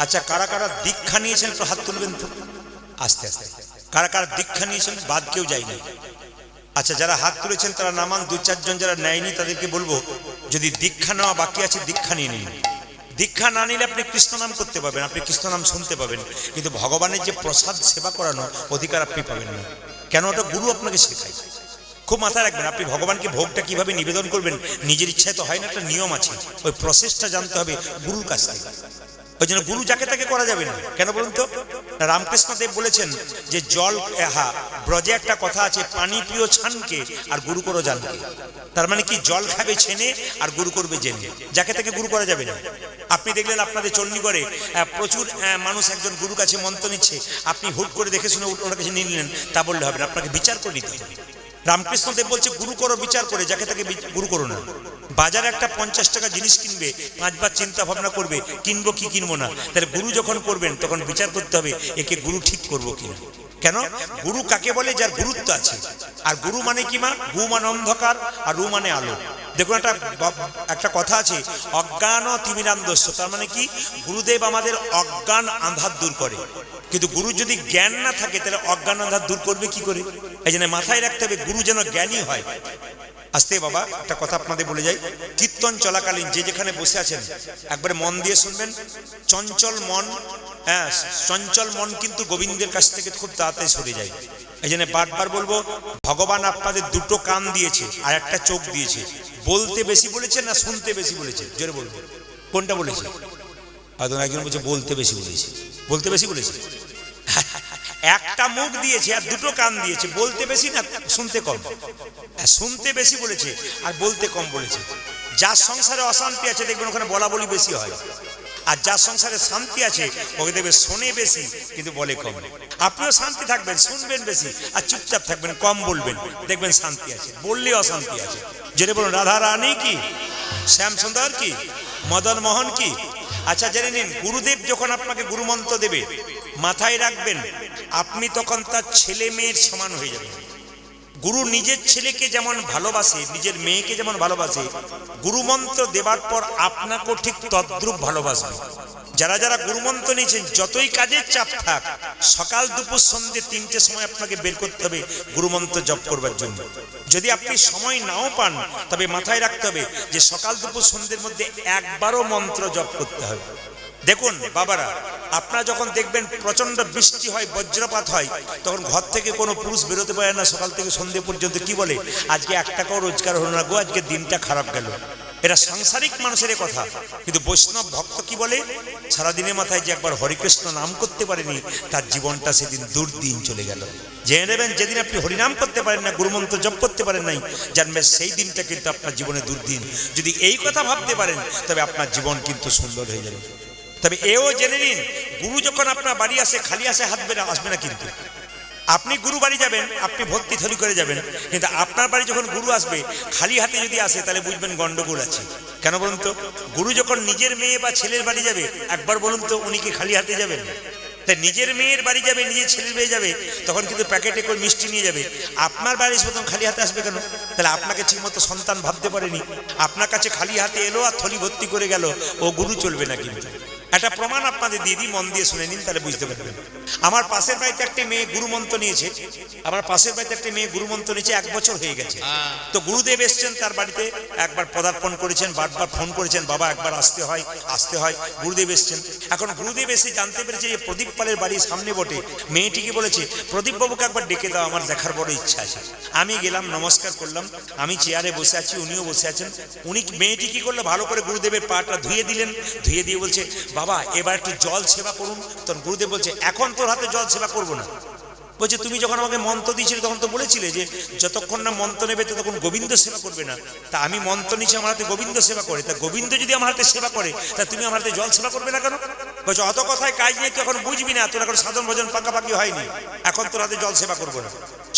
আচ্ছা, কারা কারা দীক্ষা নিয়েছেন একটু হাত তুলবেন তো আস্তে আস্তে। কারা কারা দীক্ষা নিয়েছেন? বাদ কেউ যায়নি। আচ্ছা, যারা হাত তুলেছেন তারা নামান। দু চারজন যারা নেয়নি তাদেরকে বলবো, যদি দীক্ষা নেওয়া বাকি আছে দীক্ষা নিয়ে নিন। দীক্ষা না নিলে আপনি কৃষ্ণ নাম করতে পাবেন, আপনি কৃষ্ণ নাম শুনতে পাবেন, কিন্তু ভগবানের যে প্রসাদ সেবা করানো অধিকার আপনি পাবেন না। কেন? ওটা গুরু আপনাকে শেখায়। খুব মাথায় রাখবেন, আপনি ভগবানকে ভোগটা কিভাবে নিবেদন করবেন নিজের ইচ্ছায় তো হয় না, একটা নিয়ম আছে, ওই প্রসেসটা জানতে হবে গুরুর কাছ থেকে। ওই জন্য গুরু যাকে তাকে করা যাবে না। কেন বলুন তো? রামকৃষ্ণ দেব বলেছেন যে জল ব্রজে একটা কথা আছে, পানি প্রিয় ছানকে আর গুরু করো জানকে। তার মানে কি, জল খাবে ছেনে আর গুরু করবে জেনে। যাকে তাকে গুরু করা যাবে না। আপনি দেখলেন আপনাদের চণ্ডীগড়ে প্রচুর মানুষ একজন গুরু কাছে মন্ত্র নিচ্ছে, আপনি হুট করে দেখে শুনে ওনার কাছে নিয়ে নিলেন, তা বললে হবে না, আপনাকে বিচার করে নিতে হবে। রামকৃষ্ণ দেব বলছে গুরু করো বিচার করে, যাকে তাকে গুরু করো না। বাজারে একটা 50 টাকা জিনিস কিনবে, 5 বার চিন্তা ভাবনা করবে কিনবো কি কিনবো না। তাহলে গুরু যখন করবেন তখন বিচার করতে হবে একে গুরু ঠিক করবো কিনা। কেন? গুরু কাকে বলে? যার গুরুত্ব আছে। আর গুরু মানে কি মা? গু মানে অন্ধকার আর রু মানে আলো। দেখুন, একটা কথা আছে, অজ্ঞান তিমিরান্ধস্য। তার মানে কি, গুরুদেব আমাদের অজ্ঞান আঁধার দূর করে। কিন্তু গুরু যদি জ্ঞান না থাকে তাহলে অজ্ঞান আঁধার দূর করবে কি করে? এই জন্য মাথায় রাখতে হবে গুরু যেন জ্ঞানী হয়। আস্তে বাবা, একটা কথা আপনাদের বলে যাই, কীর্তন চলাকালীন যে যেখানে বসে আছেন একবারে মন দিয়ে শুনবেন। চঞ্চল মন, চঞ্চল মন কিন্তু গোবিন্দের কাছ থেকে খুব তাড়াতাড়ি সরে যায়। এই জন্য বারবার বলবো, ভগবান আপনাদের দুটো কান দিয়েছে আর একটা চোখ দিয়েছে। বলতে বেশি বলেছে না শুনতে বেশি বলেছে? জোরে বলবো, কোনটা বলেছে? হয়তো একজন বলছে বলতে বেশি বলেছে। বলতে বেশি বলেছে। একটা মুখ দিয়েছে আর দুটো কান দিয়েছে, বলতে বেশি না শুনতে কম? শুনতে বেশি বলেছে আর বলতে কম বলেছে। যার সংসারে অশান্তি আছে দেখবেন ওখানে বলা বলি বেশি হয়, আর যার সংসারে শান্তি আছে ওকে দেখবে শোনে বেশি কিন্তু বলে কম। আপনিও শান্তি থাকবেন, শুনবেন বেশি আর চুপচাপ থাকবেন, কম বলবেন, দেখবেন শান্তি আছে। বললে অশান্তি আছে। জেনে বলুন, রাধা রানী কি, শ্যাম সুন্দর কি, মদন মোহন কি। আচ্ছা, জেনে নিন, গুরুদেব যখন আপনাকে গুরুমন্ত্র দেবে মাথায় রাখবেন আপনি তখন তার ছেলে মেয়ের সমান হয়ে যাবেন। গুরু নিজের ছেলেকে যেমন ভালোবাসে, নিজের মেয়েকে যেমন ভালোবাসে, গুরুমন্ত্র দেবার পর আপনাকেও ঠিক তদ্রূপ ভালোবাসবে। যারা যারা গুরুমন্ত্র নিয়েছেন, যতই কাজের চাপ থাক, সকাল দুপুর সন্ধ্যে 3টে সময় আপনাকে বের করতে হবে গুরুমন্ত্র জপ করবার জন্য। যদি আপনি সময় নাও পান তবে মাথায় রাখতে হবে যে সকাল দুপুর সন্ধ্যের মধ্যে একবারও মন্ত্র জপ করতে হবে। দেখুন বাবারা, আপনারা যখন দেখবেন প্রচন্ড বৃষ্টি হয়, বজ্রপাত হয়, তখন ঘর থেকে কোনো পুরুষ বেরোতে পারে না সকাল থেকে সন্ধ্যে পর্যন্ত। কি বলে? আজকে 1 টাকাও রোজগার হলো না গো, আজকে দিনটা খারাপ গেল। এটা সাংসারিক মানুষের কথা। কিন্তু বৈষ্ণব ভক্ত কি বলে? সারাদিনের মাথায় যে একবার হরিকৃষ্ণ নাম করতে পারেনি তার জীবনটা সেদিন দুর্দিন চলে গেল। জেনে নেবেন, যেদিন আপনি হরিনাম করতে পারেন না, গুরুমন্ত্র জপ করতে পারেন নাই, জানবেন সেই দিনটা কিন্তু আপনার জীবনে দুর্দিন। যদি এই কথা ভাবতে পারেন তবে আপনার জীবন কিন্তু সুন্দর হয়ে যাবে। তবে এও জেনে নিন, গুরু যখন আপনার বাড়ি আসে খালি আসে হাত বেড়ে আসবে না। কিন্তু আপনি গুরু বাড়ি যাবেন, আপনি ভক্তি থলি করে যাবেন, কিন্তু আপনার বাড়ি যখন গুরু আসবে খালি হাতে যদি আসে তাহলে বুঝবেন গন্ডগোল আছে। কেন বলুন তো? গুরু যখন নিজের মেয়ে বা ছেলের বাড়ি যাবে, একবার বলুন তো উনি কি খালি হাতে যাবেন? তাই নিজের মেয়ের বাড়ি যাবে, নিজের ছেলের বাড়ি যাবে, তখন কিন্তু প্যাকেটে করে মিষ্টি নিয়ে যাবে। আপনার বাড়ি প্রথম খালি হাতে আসবে কেন? তাহলে আপনাকে ঠিকমতো সন্তান ভাবতে পারেনি, আপনার কাছে খালি হাতে এলো আর থলি ভর্তি করে গেল, ও গুরু চলবে না। কিন্তু একটা প্রমাণ আপনাদের দিয়ে দিই, মন দিয়ে শুনে নিন, তাহলে বুঝতে পারবেন। আমার পাশের বাড়িতে একটা মেয়ে গুরুমন্ত্র নিয়েছে, 1 বছর হয়ে গেছে। তো গুরুদেব এসছেন তার বাড়িতে, একবার পদার্পণ করেছেন, বারবার ফোন করেছেন, বাবা একবার আসতে হয়। গুরুদেব এসছেন। এখন গুরুদেব এসে জানতে পেরেছে যে প্রদীপ পালের বাড়ির সামনে বটে। মেয়েটিকে বলেছে, প্রদীপ বাবুকে একবার ডেকে দাও, আমার দেখার বড় ইচ্ছা আছে। আমি গেলাম, নমস্কার করলাম, আমি চেয়ারে বসে আছি, উনিও বসে আছেন। মেয়েটি কি করলো, ভালো করে গুরুদেবের পাটা ধুয়ে দিলেন, ধুয়ে দিয়ে বলছে, বাবা এবার একটু জল সেবা করুন। তখন গুরুদেব বলছে, এখন তোর হাতে জল সেবা করবো না। বলছে, তুমি যখন আমাকে মন্ত্র দিয়েছিলে তখন তো বলেছিলে যে যতক্ষণ না মন্ত্র নেবে ততক্ষণ গোবিন্দ সেবা করবে না। তা আমি মন্ত্র নিচ্ছি, আমার হাতে গোবিন্দ সেবা করে, তা গোবিন্দ যদি আমার হাতে সেবা করে তা তুমি আমার হাতে জল সেবা করবে না কেন? বলছে, অত কথায় কাজ নেই, তুই এখন বুঝবি না, তোর এখন সাধন ভজন পাকাপাকি হয়নি, এখন তোর হাতে জল সেবা করবো না।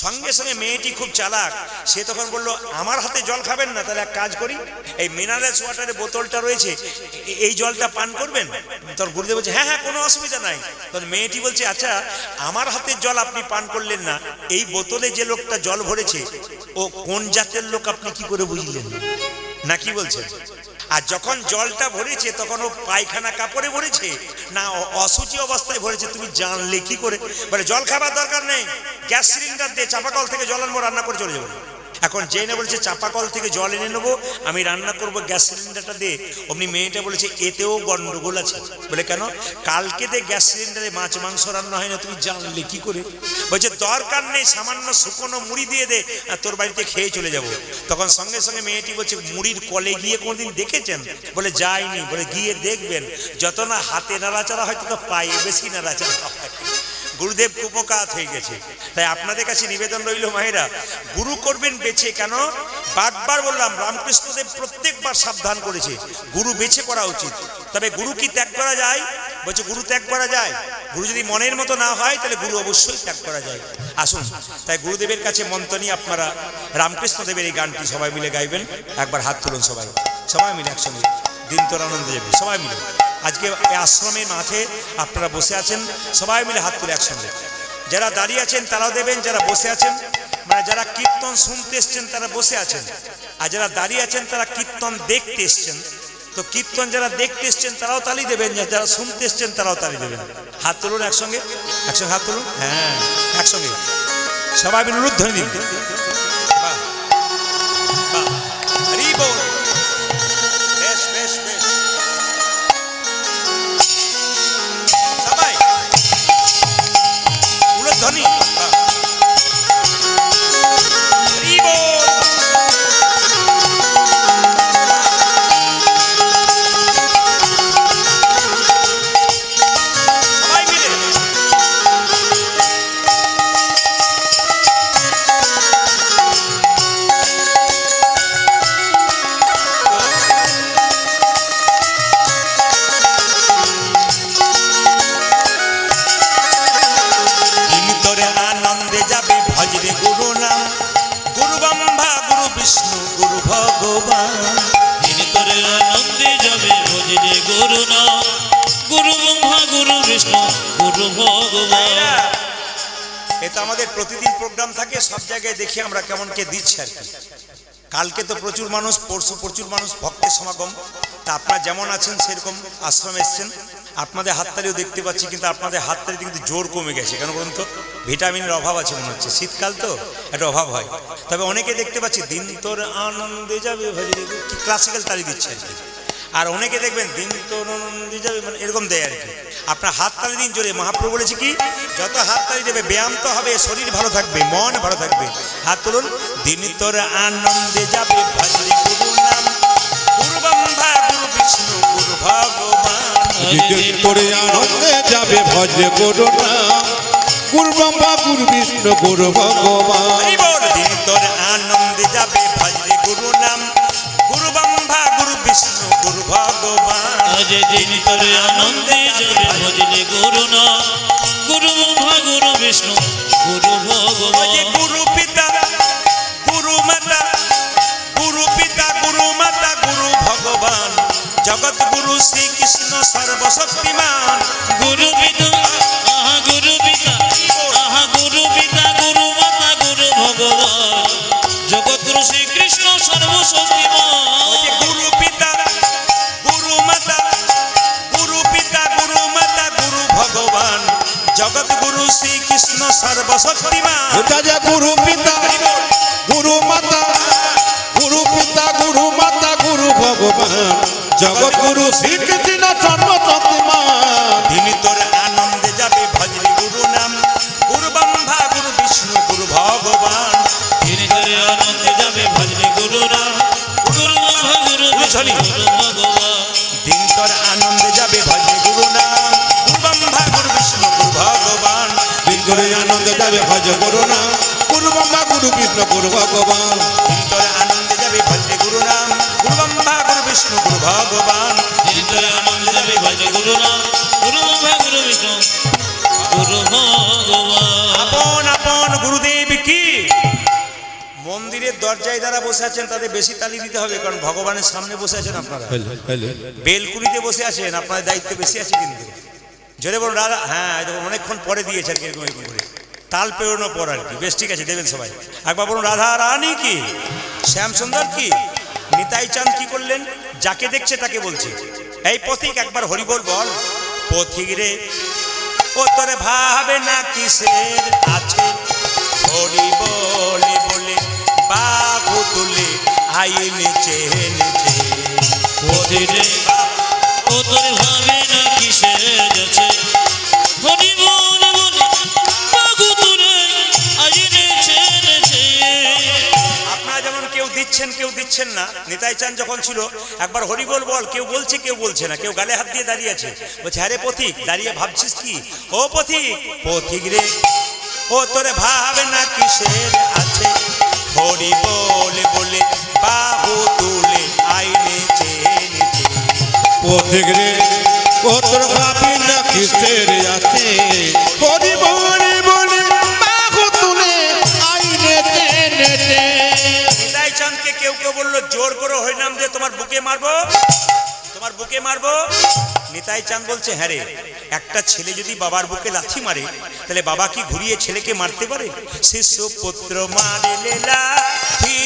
সঙ্গে সঙ্গে মেয়েটি খুব চালাক, সে তখন বললো, আমার হাতে জল খাবেন না, তাহলে এক কাজ করি, এই মিনারেলস ওয়াটারের বোতলটা রয়েছে, এই জলটা পান করবেন? তোর গুরুদেব বলছে, হ্যাঁ হ্যাঁ, কোনো অসুবিধা নাই। তখন মেয়েটি বলছে, আচ্ছা আমার হাতের জল আপনি পান করলেন না, এই বোতলে যে লোকটা জল ভরেছে ও কোন জাতের লোক আপনি কি করে বুঝলেন? না কি বলছেন? আর যখন জলটা ভরেছে তখন ও পায়খানা কাপড়ে ভরেছে না অসুচি অবস্থায় ভরেছে তুমি জানলে কি করে? বলে জল খাবার দরকার নেই, গ্যাস সিলিন্ডার দিয়ে চাপাকল থেকে জল আনবো, রান্না করে চলে যাবো। এখন জেনে বলছে চাপাকল থেকে জল এনে নেবো, আমি রান্না করবো গ্যাস সিলিন্ডারটা দিয়ে। অমনি মেয়েটা বলেছে এতেও গন্ডগোল আছে। বলে কেন? কালকে দিয়ে গ্যাস সিলিন্ডারে মাছ মাংস রান্না হয় না, তুমি জানলে কি করে? বলছে দরকার নেই, সামান্য শুকনো মুড়ি দিয়ে দে, তোর বাড়িতে খেয়ে চলে যাব। তখন সঙ্গে সঙ্গে মেয়েটি বলছে মুড়ির কলে গিয়ে কোনোদিন দেখেছেন? বলে যাইনি। বলে গিয়ে দেখবেন, যত না হাতে নাড়াচাড়া হয় তত পায়ে বেশি নাড়াচাড়া হয়। গুরুদেব কুপকাত হয়ে গেছে। তাই আপনাদের কাছে নিবেদন রইল মায়েরা, গুরু করবেন বেছে। কেন? বারবার বললাম, রামকৃষ্ণদেব প্রত্যেকবার সাবধান করেছে গুরু বেছে করা উচিত। তবে গুরু কি ত্যাগ করা যায়? বলছে গুরু ত্যাগ করা যায়। গুরু যদি মনের মতো না হয় তাহলে গুরু অবশ্যই ত্যাগ করা যায়। আসুন তাই গুরুদেবের কাছে মন্ত্র নিয়ে আপনারা রামকৃষ্ণদেবের এই গানটি সবাই মিলে গাইবেন। একবার হাত তুলুন সবাই, সবাই মিলে একসঙ্গে। দিন তোর আনন্দে যাবে, সবাই মিলে। আজকে এই আশ্রমের মাঠে আপনারা বসে আছেন, সবাই মিলে হাত তুলে একসঙ্গে। যারা দাঁড়িয়ে আছেন তারাও দেবেন, যারা বসে আছেন মানে যারা কীর্তন শুনতে এসছেন তারা বসে আছেন, আর যারা দাঁড়িয়ে আছেন তারা কীর্তন দেখতে এসছেন। তো কীর্তন যারা দেখতে এসছেন তারাও তালি দেবেন, যারা শুনতে এসছেন তারাও তালি দেবেন। হাত তুলুন একসঙ্গে, একসঙ্গে হাত তুলুন। হ্যাঁ, একসঙ্গে সবাই মিলে উলুধ্বনি দিন। বাহ বাহ, হরি বল। বেশ বেশ বেশ, সবাই উলুধ্বনি। হরি বল। এটা আমাদের প্রতিদিন প্রোগ্রাম থাকে, সব জায়গায় দেখি আমরা কেমন কে দিচ্ছে আর কি। কালকে তো প্রচুর মানুষ, পরশু প্রচুর মানুষ, ভক্তের সমাগম। তা আপনারা যেমন আছেন সেরকম আশ্রমে এসছেন। আপনাদের হাততালিও দেখতে পাচ্ছি, কিন্তু আপনাদের হাততালিতে কিন্তু জোর কমে গেছে। কেন বলুন তো? ভিটামিনের অভাব আছে মনে হচ্ছে, শীতকাল তো একটা অভাব হয়। তবে অনেকে দেখতে পাচ্ছি দিন তোর আনন্দে যাবে কি ক্লাসিক্যাল তালি দিচ্ছে আর কি। আর অনেকে দেখবেন দিন তোর আনন্দে যাবে মানে এরকম দেয় আর কি। আপনার হাততালি দিন জোরে। মহাপ্রভু বলেছে কি, যত হাততালি দেবে ব্যায়াম তো হবে, শরীর ভালো থাকবে, মন ভালো থাকবে। হাত তুলুন। দিন তোর আনন্দে যাবে ভজরে গুরু নাম, গুরু ব্রহ্মা গুরু বিষ্ণু গুরু ভগবান। দিন তোর আনন্দে যাবে ভজরে গুরু নাম, গুরু ব্রহ্মা গুরু বিষ্ণু গুরু ভগবান। দিন তোর আনন্দে যাবে ভজরে গুরু নাম, গুরু ব্রহ্মা গুরু বিষ্ণু গুরু ভগবান। দিন তোর আনন্দে যাবে ভজরে গুরু নাম, গুরু ব্রহ্মা গুরু বিষ্ণু গুরু ভগবান। গুরু পিতা গুরু মাতা, গুরু পিতা গুরু মাতা গুরু ভগবান, জগৎ গুরু শ্রীকৃষ্ণ সর্বশক্তিমান। গুরু পিতা আহা গুরু পিতা, আহা গুরু পিতা গুরু মাতা গুরু ভগবান, জগৎ গুরু শ্রীকৃষ্ণ সর্বশক্তিমান। গুরু পিতা গুরু মাতা, গুরু পিতা গুরু মাতা গুরু ভগবান, জগৎ গুরু শ্রীকৃষ্ণ সর্বশক্তিমান। গুরু পিতা গুরু মাতা, গুরু পিতা গুরু মাতা গুরু ভগবান, জগৎ গুরু শ্রীকৃষ্ণ সর্বশক্তিমান। দিন তোর আনন্দে যাবে ভজরে গুরু নাম, গুরু ব্রহ্মা গুরু বিষ্ণু গুরু ভগবান। দিন তোর আনন্দে যাবে ভজরে গুরু নাম, গুরু ব্রহ্মা গুরু বিষ্ণু গুরু ভগবান। দিন তোর আনন্দে যাবে ভজরে গুরু নাম, গুরু ব্রহ্মা গুরু বিষ্ণু গুরু ভগবান। দিন তোর আনন্দে যাবে ভজ গুরু নাম, গুরু ব্রহ্মা গুরু বিষ্ণু গুরু ভগবান। দিন তোর আনন্দে যাবে ভজরে গুরু নাম, গুরু ব্রহ্মা গুরু বিষ্ণু গুরু ভগবান। দিন তোর আনন্দে যাবে ভজরে গুরু নাম, গুরু ব্রহ্মা গুরু বিষ্ণু গুরু ভগবান। আপন আপন গুরুদেব কি। মন্দিরের দরজায় যারা বসে আছেন তাদের বেশি তালি দিতে হবে, কারণ ভগবানের সামনে বসে আছেন আপনারা। বেলকুনিতে বসে আছেন, আপনাদের দায়িত্ব বেশি আছে কিন্তু। জোরে বলুন রাধা। হ্যাঁ, অনেকক্ষণ পরে দিয়েছে আর কি, এরকম এরকম করে তাল পেরোনোর পর আর কি। বেশ ঠিক আছে, দেবেন সবাই। একবার বলুন রাধা রানী কি, শ্যাম সুন্দর কি, নিতাই চাঁদ কি করলেন, যাকে দেখছে তাকে বলছে, এই পথিক একবার হরি বল বল। পথিক রে ও তোরে ভাবে না কিসের আছে, হরি বলে বলে বাহু তুলে আই নেচে নেচে। পথিরে ও তোর ভাবে না কিসের যাচ্ছে, হরি বলে বলে বাহু তুলে আই নেচে নেচে। আপনারা যেমন কেউ দিচ্ছেন কেউ দিচ্ছেন না, নিতাই চাঁদ যখন ছিল একবার হরি বল বল, কেউ বলছে কেউ বলছে না, কেউ গালে হাত দিয়ে দাঁড়িয়ে আছে। বলছে আরে পথিক দাঁড়িয়ে ভাবছিস কি, ও পথিক, পথিক রে ও তোরে ভাবে না কিসের আছে, হরি বলে বলে বাহু তুলে আই নেচে নেচে। পথিক রে ও তোর ভাবি না কিসের আছে, হরি বলে বলে বাহু তুলে আই নেচে নেচে। নিতাই চাঁদকে কেউ কেউ বললো জোর করে হরিনাম দিয়ে তোমার বুকে মারবো, তোমার বুকে মারবো। নিতাই চাঁদ বলছে হ্যাঁ রে, একটা ছেলে যদি বাবার বুকে লাথি মারে তাহলে বাবা কি ঘুরিয়ে ছেলেকে মারতে পারে? শিশু পুত্র মারিলে লাথি,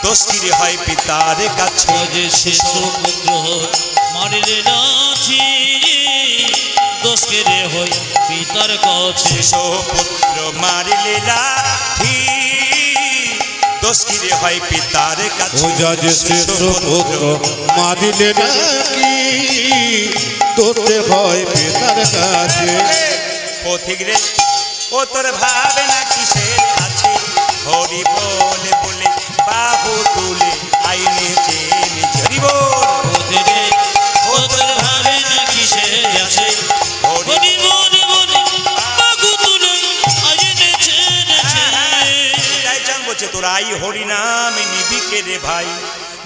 দোষ কি রে হয় পিতার কাছে। যে শিশু পুত্র মারিলে লাঠি, দোষ কে রে হয় পিতার কাছে। শিশু পুত্র মারিলে লাথি, দোষ কি রে হয় পিতার কাছে। ও যা যে শিশু পুত্র মারিলে নাকি তোতে হয় পিতার কাছে। পথিক রে ও তোর ভাবে না কিসের আছে, হরি বলে বলে বাহু তুলে আই নেচে নেচে। হরি বল। পথিরে ও তোর ভাবে না কিসের যাচ্ছে, হরি বলে বলে বাহু তুলে আই নেচে নেচে। নিতাই চাঁদ বলছে তোর আই হরি নাম নিবি কে রে ভাই,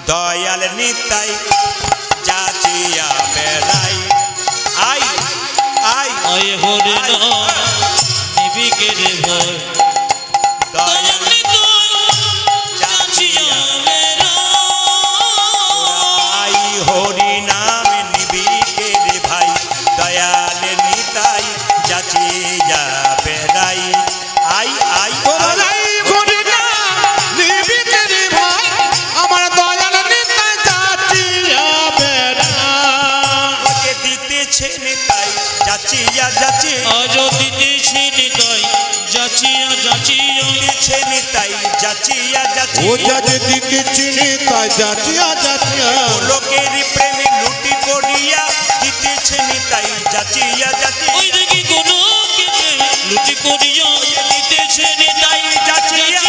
দয়াল নিতাই যাচিয়া বেড়াই। আই আই আয় হরি নাম নিবি কে রে ভাই, দয়াল যাচিয়া আই হরি নাম নিবি কে রে ভাই, দয়াল নিতাই যাচিয়া বেড়াই। আই আই আই হরি না নিবি কে রে ভাই, আমার দয়াল নিতাই যাচিয়া বেড়া। ওকে দিতেছে নিতাই যাচিয়া যাচিয়া, আজ দিতেছি নিতাই যাচিয়া যাচিয়া। দিতেছে নিতাই যাচিয়া ও যাচিয়া। যা যে দিকে চিনি তাই যাচিয়া যাচিয়া। লোকের প্রেমে লুটি পড়িয়া দিতেছে নিতাই যাচিয়া যাচিয়া। ওই দেখি কোনো কেটে লুটি করিয়া দিতেছে নিতাই যাচিয়া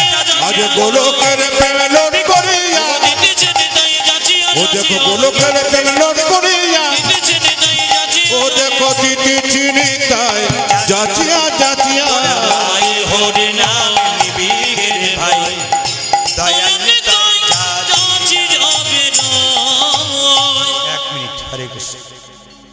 আজ যাচিয়া। গোলকের প্রেমে লোট করিয়া, দিতেছে নিতাই যাচিয়া ও দেখো যাচিয়া। গোলকের প্রেমে লোট করিয়া, দিতেছে নিতাই যাচিয়া। ও দেখো দিকে চিনি তাই যাচিয়া যাচিয়া। আই হরি নাম নিবি কে রে ভাই, দয়াল নিতাই যাচিয়া। যাচিয়া বেড়ায়। এক মিনিট, হরে কৃষ্ণ।